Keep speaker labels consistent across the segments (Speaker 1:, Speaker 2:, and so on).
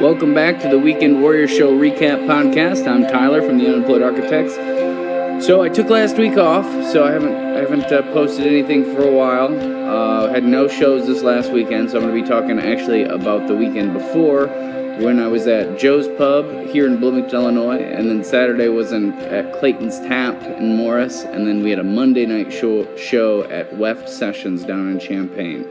Speaker 1: Welcome back to the Weekend Warrior Show Recap Podcast. I'm Tyler from the Unemployed Architects. So I took last week off, so I haven't posted anything for a while. Had no shows this last weekend, so I'm going to be talking actually about the weekend before, when I was at Joe's Pub here in Bloomington, Illinois, and then Saturday was at Clayton's Tap in Morris, and then we had a Monday night show at WEFT Sessions down in Champaign.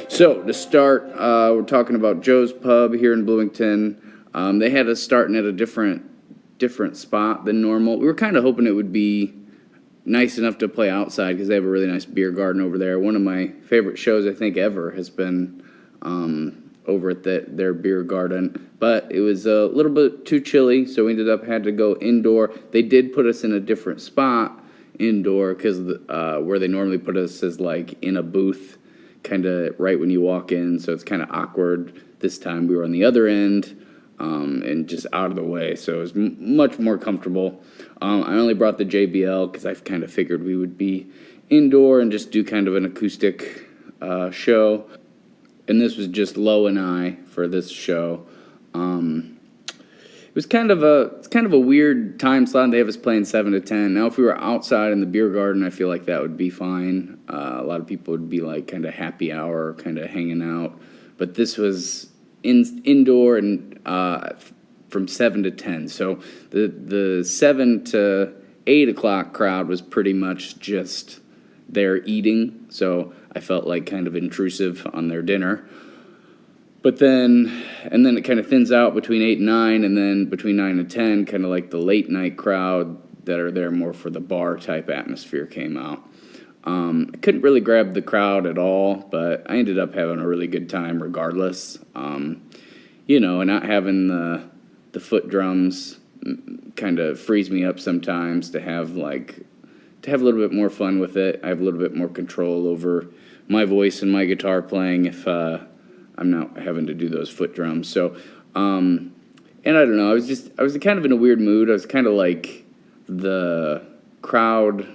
Speaker 1: So to start, we're talking about Joe's Pub here in Bloomington. They had us starting at a different spot than normal. We were kind of hoping it would be nice enough to play outside because they have a really nice beer garden over there. One of my favorite shows I think ever has been over at their beer garden, but it was a little bit too chilly, so we had to go indoor. They did put us in a different spot indoor because where they normally put us is like in a booth, kind of right when you walk in, so it's kind of awkward. This time we were on the other end and just out of the way, so it was much more comfortable. I only brought the JBL because I kind of figured we would be indoor and just do kind of an acoustic show, and this was just Lo and I for this show. It was kind of a weird time slot. They have us playing 7 to 10. Now, if we were outside in the beer garden, I feel like that would be fine. A lot of people would be like kind of happy hour, kind of hanging out. But this was indoor and from 7 to 10. So the 7 to 8 o'clock crowd was pretty much just there eating. So I felt like kind of intrusive on their dinner. But then it kind of thins out between 8 and 9, and then between 9 and 10, kind of like the late night crowd that are there more for the bar type atmosphere came out. I couldn't really grab the crowd at all, but I ended up having a really good time regardless. And not having the foot drums kind of frees me up sometimes to have a little bit more fun with it. I have a little bit more control over my voice and my guitar playing if I'm not having to do those foot drums. So, and I don't know, I was kind of in a weird mood. I was kind of like the crowd.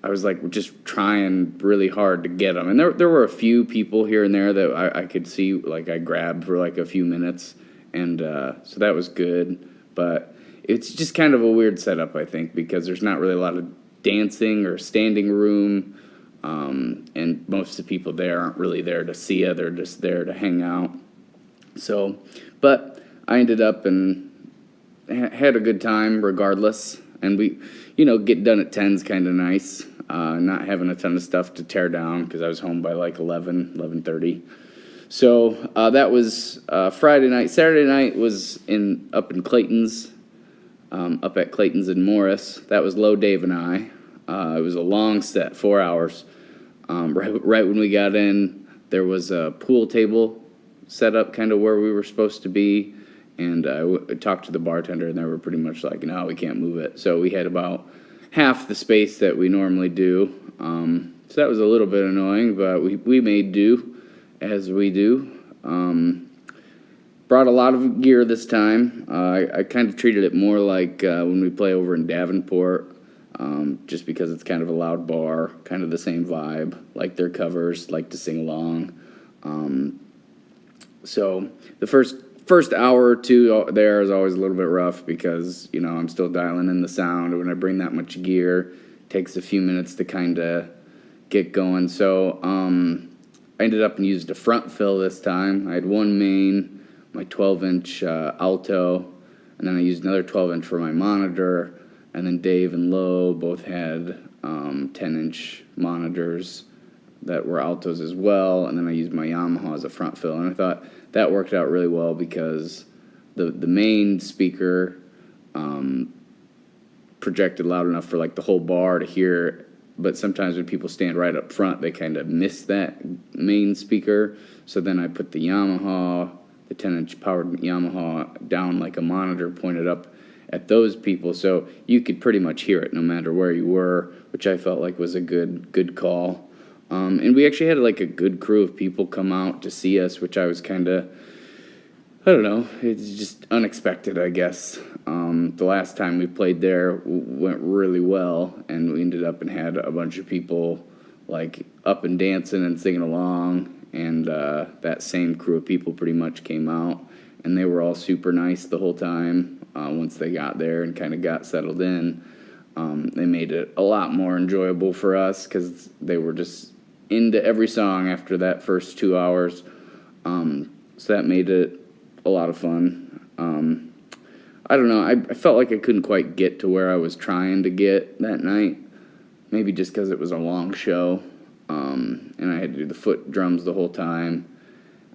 Speaker 1: I was like just trying really hard to get them. And there were a few people here and there that I could see, like I grabbed for like a few minutes. And so that was good. But it's just kind of a weird setup, I think, because there's not really a lot of dancing or standing room. And most of the people there aren't really there to see you. They're just there to hang out. So, but I ended up and had a good time regardless. And we, get done at 10's kind of nice. Not having a ton of stuff to tear down because I was home by like 11:30. So that was Friday night. Saturday night was up in Clayton's, up at Clayton's in Morris. That was Lo, Dave, and I. It was a long set, 4 hours. Right when we got in, there was a pool table set up kind of where we were supposed to be, and I talked to the bartender, and they were pretty much like, no, we can't move it. So we had about half the space that we normally do. So that was a little bit annoying, but we made do, as we do. Brought a lot of gear this time. I kind of treated it more like when we play over in Davenport, just because it's kind of a loud bar, kind of the same vibe, like their covers, like to sing along. So the first hour or two there is always a little bit rough because, I'm still dialing in the sound. When I bring that much gear, it takes a few minutes to kind of get going. So I ended up and used a front fill this time. I had one main, my 12-inch alto, and then I used another 12-inch for my monitor. And then Dave and Lo both had 10-inch monitors that were altos as well. And then I used my Yamaha as a front fill. And I thought that worked out really well because the main speaker projected loud enough for like the whole bar to hear. But sometimes when people stand right up front, they kind of miss that main speaker. So then I put the 10-inch powered Yamaha down like a monitor pointed up at those people, so you could pretty much hear it no matter where you were, which I felt like was a good call. And we actually had like a good crew of people come out to see us, which I was kind of, I don't know, it's just unexpected, I guess. The last time we played there went really well, and we ended up and had a bunch of people like up and dancing and singing along, and that same crew of people pretty much came out. and they were all super nice the whole time. Once they got there and kind of got settled in, they made it a lot more enjoyable for us because they were just into every song after that first 2 hours. So that made it a lot of fun. I don't know. I felt like I couldn't quite get to where I was trying to get that night. Maybe just because it was a long show, and I had to do the foot drums the whole time.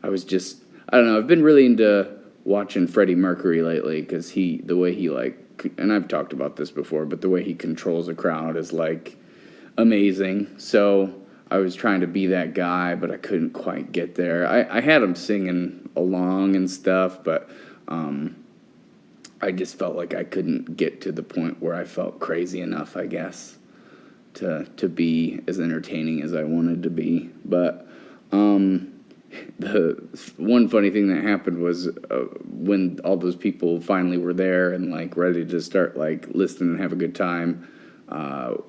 Speaker 1: I don't know. I've been really into watching Freddie Mercury lately because the way he and I've talked about this before, but the way he controls a crowd is amazing. So I was trying to be that guy, but I couldn't quite get there. I had him singing along and stuff, but I just felt like I couldn't get to the point where I felt crazy enough, I guess, to be as entertaining as I wanted to be. But the one funny thing that happened was when all those people finally were there and ready to start listening and have a good time,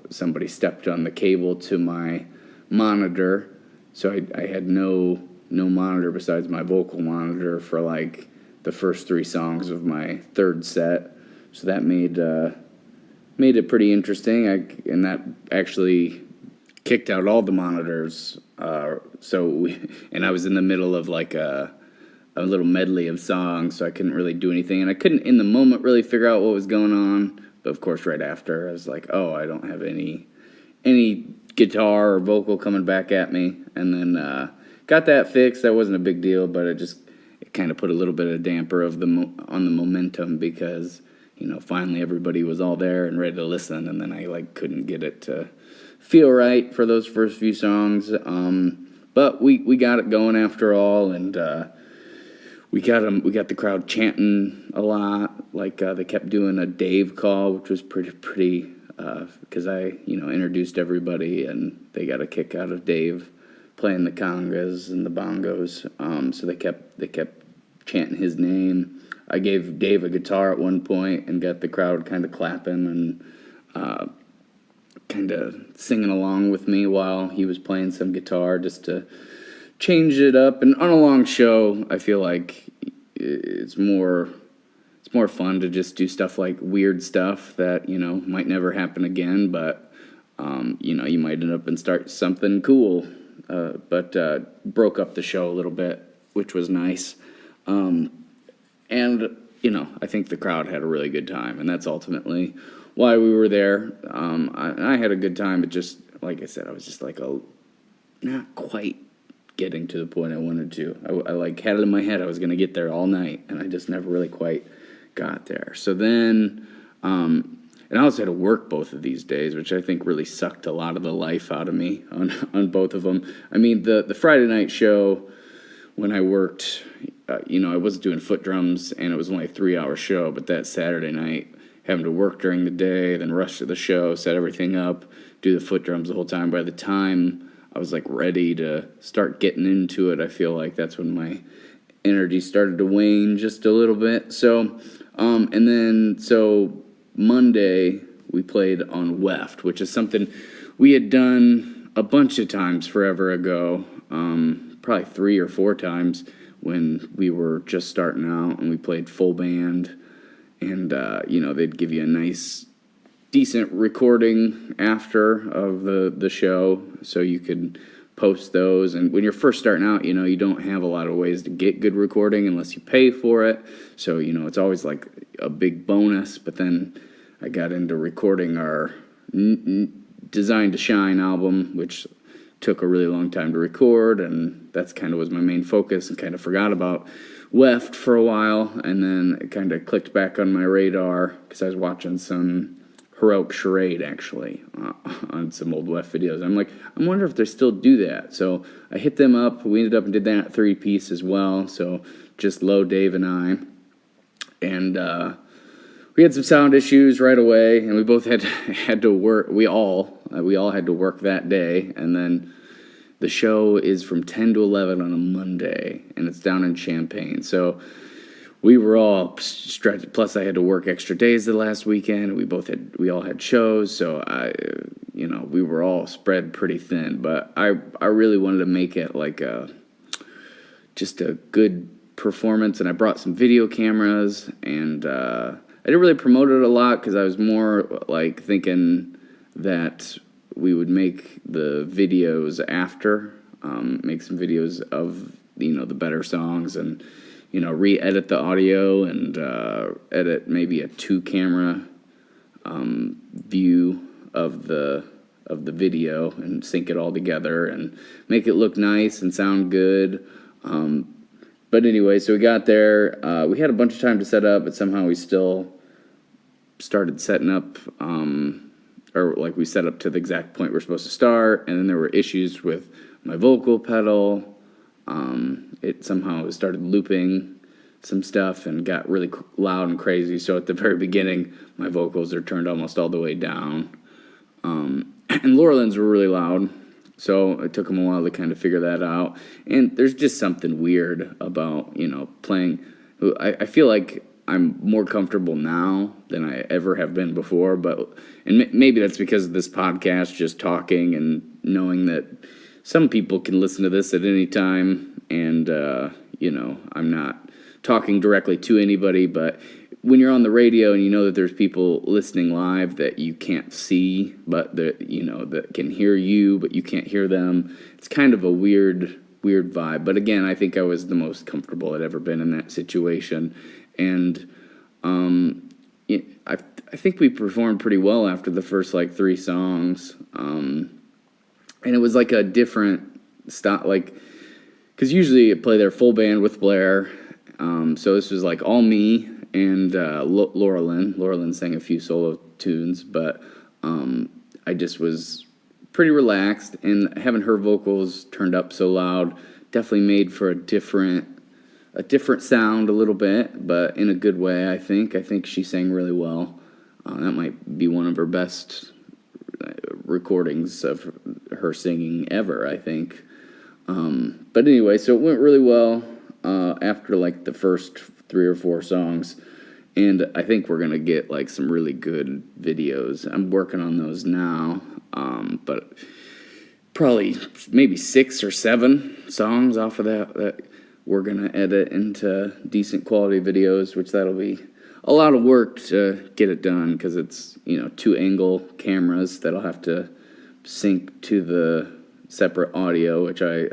Speaker 1: somebody stepped on the cable to my monitor, so I had no monitor besides my vocal monitor for the first 3 songs of my third set. So that made it pretty interesting. And that actually kicked out all the monitors. And I was in the middle of a little medley of songs, so I couldn't really do anything. And I couldn't in the moment really figure out what was going on. But of course, right after, I was like, oh, I don't have any guitar or vocal coming back at me. And then got that fixed. That wasn't a big deal, but it kind of put a little bit of damper on the momentum because, finally everybody was all there and ready to listen, and then I couldn't get it to feel right for those first few songs. But we got it going after all, and we got the crowd chanting a lot. They kept doing a Dave call, which was pretty because I introduced everybody, and they got a kick out of Dave playing the congas and the bongos. So they kept chanting his name. I gave Dave a guitar at one point and got the crowd kind of clapping and kind of singing along with me while he was playing some guitar just to change it up. And on a long show, I feel like it's more fun to just do stuff weird stuff that, might never happen again, but, you might end up and start something cool. But broke up the show a little bit, which was nice. And, I think the crowd had a really good time, and that's ultimately why we were there. I had a good time, but just, like I said, I was just not quite getting to the point I wanted to. I had it in my head I was going to get there all night, and I just never really quite got there. So then, and I also had to work both of these days, which I think really sucked a lot of the life out of me on both of them. I mean, the Friday night show, when I worked, I wasn't doing foot drums, and it was only a 3-hour show, but that Saturday night, having to work during the day, then rush to the show, set everything up, do the foot drums the whole time. By the time I was ready to start getting into it, I feel like that's when my energy started to wane just a little bit. So, so Monday we played on WEFT, which is something we had done a bunch of times forever ago, probably 3 or 4 times when we were just starting out, and we played full band, and they'd give you a nice, decent recording after of the show, so you could post those. And when you're first starting out, you don't have a lot of ways to get good recording unless you pay for it. So, it's always a big bonus. But then I got into recording our Designed to Shine album, which took a really long time to record, and that's kind of was my main focus, and kind of forgot about WEFT for a while, and then it kind of clicked back on my radar because I was watching some Heroic Charade, actually, on some old WEFT videos. I'm like, I wonder if they still do that. So I hit them up. We ended up and did that at 3-piece as well, so just Low, Dave, and I. And we had some sound issues right away, and we both had to work. We all had to work that day, and then the show is from 10 to 11 on a Monday, and it's down in Champaign. So we were all stretched. Plus, I had to work extra days the last weekend. We all had shows, so we were all spread pretty thin. But I really wanted to make it just a good performance, and I brought some video cameras, and I didn't really promote it a lot because I was more like thinking that we would make the videos after, make some videos of, the better songs, and, re-edit the audio and edit maybe a 2-camera view of the video and sync it all together and make it look nice and sound good. But anyway, so we got there. We had a bunch of time to set up, but somehow we still started setting up, or like we set up to the exact point we're supposed to start, and then there were issues with my vocal pedal. It somehow started looping some stuff and got really loud and crazy. So at the very beginning, my vocals are turned almost all the way down. And Laurelyn's were really loud, so it took them a while to kind of figure that out. And there's just something weird about, playing. I feel like I'm more comfortable now than I ever have been before, and maybe that's because of this podcast, just talking and knowing that some people can listen to this at any time, and, I'm not talking directly to anybody, but when you're on the radio and you know that there's people listening live that you can't see, but that can hear you, but you can't hear them, it's kind of a weird vibe. But again, I think I was the most comfortable I'd ever been in that situation, and I think we performed pretty well after the first 3 songs, and it was like a different style, because usually I play their full band with Blair, so this was all me and Laurelyn. Laurelyn sang a few solo tunes, but I just was pretty relaxed, and having her vocals turned up so loud definitely made for a different sound a little bit, but in a good way, I think. I think she sang really well. That might be one of her best recordings of her singing ever, I think. But anyway, so it went really well after the first 3 or 4 songs, and I think we're gonna get some really good videos. I'm working on those now, but probably maybe 6 or 7 songs off of that we're gonna edit into decent quality videos, which that'll be a lot of work to get it done, because it's 2-angle cameras that'll have to sync to the separate audio, which I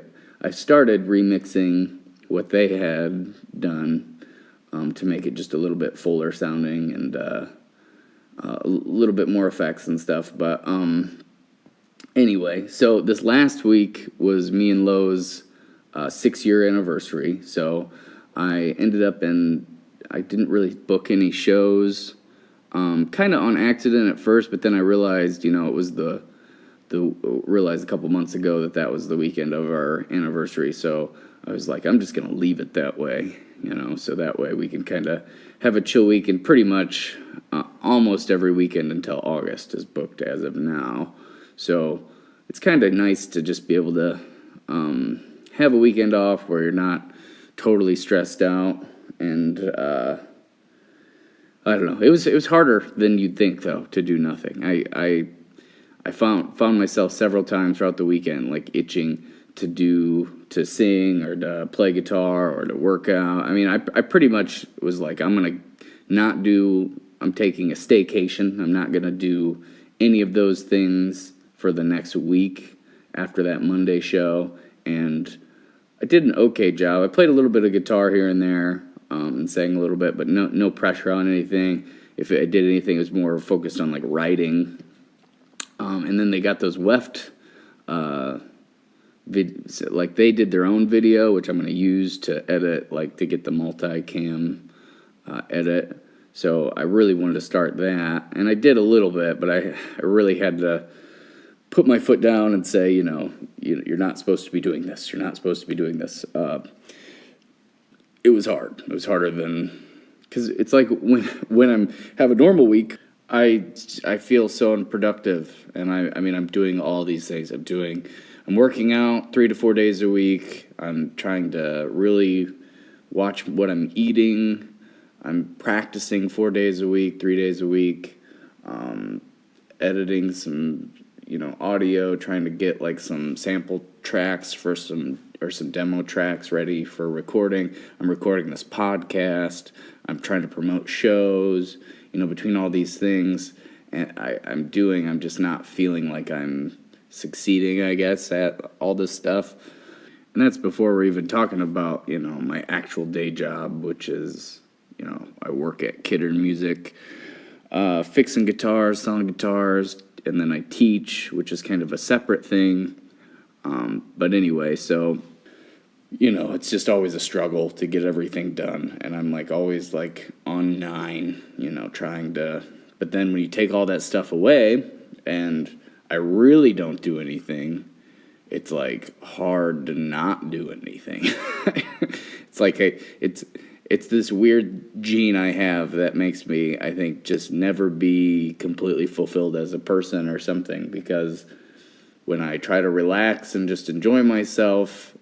Speaker 1: started remixing what they had done to make it just a little bit fuller sounding and a little bit more effects and stuff. But anyway, so this last week was me and Lowe's 6-year anniversary. So I ended up I didn't really book any shows, kind of on accident at first, but then I realized, it was realized a couple months ago that was the weekend of our anniversary. So I was like, I'm just going to leave it that way, so that way we can kind of have a chill week, and pretty much almost every weekend until August is booked as of now. So it's kind of nice to just be able to have a weekend off where you're not totally stressed out. And I don't know, it was harder than you'd think, though, to do nothing. I found myself several times throughout the weekend itching to sing or to play guitar or to work out. I mean, I pretty much was I'm taking a staycation. I'm not gonna do any of those things for the next week after that Monday show. And I did an okay job. I played a little bit of guitar here and there, and sang a little bit, but no pressure on anything. If I did anything, it was more focused on writing. And then they got those WEFT they did their own video, which I'm going to use to edit, to get the multi-cam edit. So I really wanted to start that, and I did a little bit, but I really had to put my foot down and say, you're not supposed to be doing this. You're not supposed to be doing this. It was hard. It was harder than, because it's when I'm have a normal week, I feel so unproductive, and I'm doing all these things. I'm working out 3 to 4 days a week. I'm trying to really watch what I'm eating. I'm practicing 4 days a week, 3 days a week, editing some, audio, trying to get some sample tracks for some some demo tracks ready for recording. I'm recording this podcast. I'm trying to promote shows. Between all these things, and I'm just not feeling like I'm succeeding, I guess, at all this stuff. And that's before we're even talking about, my actual day job, which is, I work at Kidder Music, fixing guitars, selling guitars, and then I teach, which is kind of a separate thing. But anyway, so, it's just always a struggle to get everything done. And I'm always on 9, trying to, but then when you take all that stuff away and I really don't do anything, it's hard to not do anything. It's this weird gene I have that makes me, I think, just never be completely fulfilled as a person or something, because when I try to relax and just enjoy myself,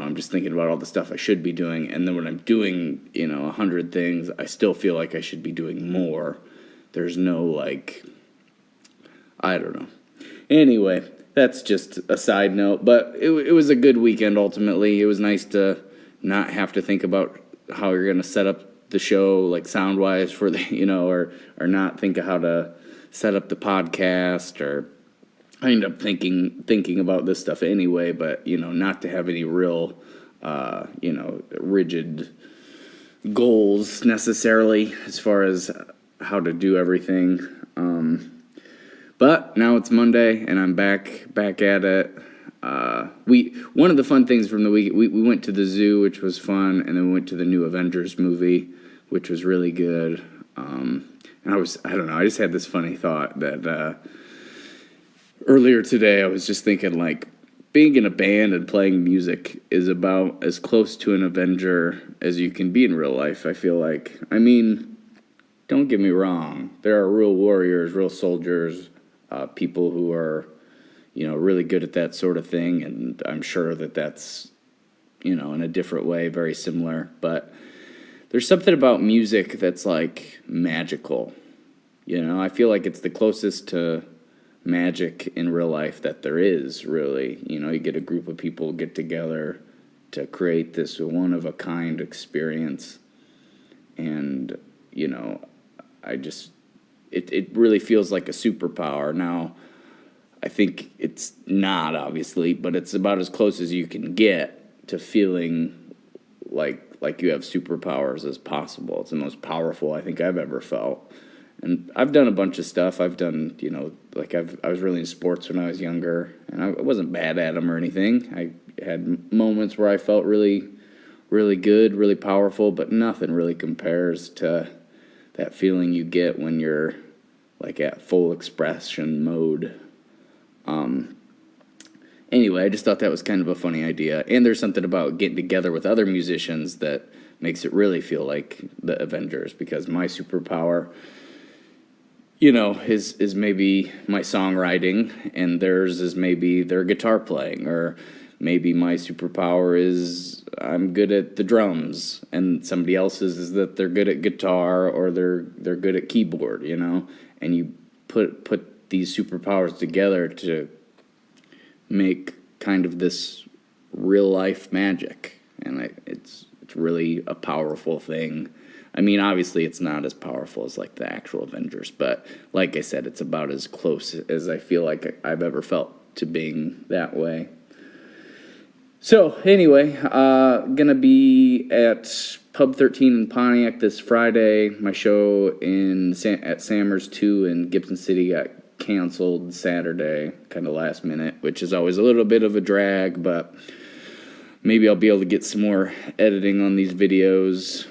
Speaker 1: I'm just thinking about all the stuff I should be doing, and then when I'm doing, 100 things, I still feel like I should be doing more. There's no, I don't know. Anyway, that's just a side note, but it was a good weekend ultimately. It was nice to not have to think about how you're going to set up the show, sound-wise for the, or not think of how to set up the podcast, or I end up thinking about this stuff anyway, but, not to have any real, rigid goals necessarily as far as how to do everything. But now it's Monday and I'm back at it. One of the fun things from the week, we went to the zoo, which was fun, and then we went to the new Avengers movie, which was really good. And I don't know, I just had this funny thought that, earlier today, I was just thinking, being in a band and playing music is about as close to an Avenger as you can be in real life, I feel like. I mean, don't get me wrong. There are real warriors, real soldiers, people who are, really good at that sort of thing, and I'm sure that that's, in a different way, very similar. But there's something about music that's, magical. I feel like it's the closest to magic in real life that there is, really. You get a group of people get together to create this one-of-a-kind experience, and it really feels like a superpower. Now, I think it's not, obviously, but it's about as close as you can get to feeling like you have superpowers as possible. It's the most powerful I think I've ever felt. And I've done a bunch of stuff. I've done, I was really in sports when I was younger, and I wasn't bad at them or anything. I had moments where I felt really, really good, really powerful, but nothing really compares to that feeling you get when you're, at full expression mode. Anyway, I just thought that was kind of a funny idea. And there's something about getting together with other musicians that makes it really feel like the Avengers, because my superpower, is maybe my songwriting, and theirs is maybe their guitar playing, or maybe my superpower is I'm good at the drums, and somebody else's is that they're good at guitar, or they're good at keyboard, and you put these superpowers together to make kind of this real life magic, and it's really a powerful thing. I mean, obviously, it's not as powerful as, the actual Avengers, but like I said, it's about as close as I feel like I've ever felt to being that way. So, anyway, gonna be at Pub 13 in Pontiac this Friday. My show at Sammer's 2 in Gibson City got canceled Saturday, kind of last minute, which is always a little bit of a drag, but maybe I'll be able to get some more editing on these videos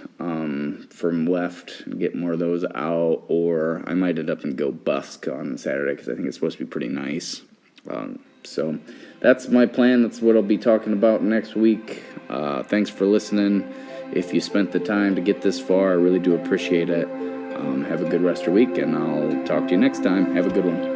Speaker 1: from WEFT and get more of those out, or I might end up and go busk on Saturday because I think it's supposed to be pretty nice. So that's my plan. That's what I'll be talking about next week. Thanks for listening. If you spent the time to get this far, I really do appreciate it. Have a good rest of your week, and I'll talk to you next time. Have a good one.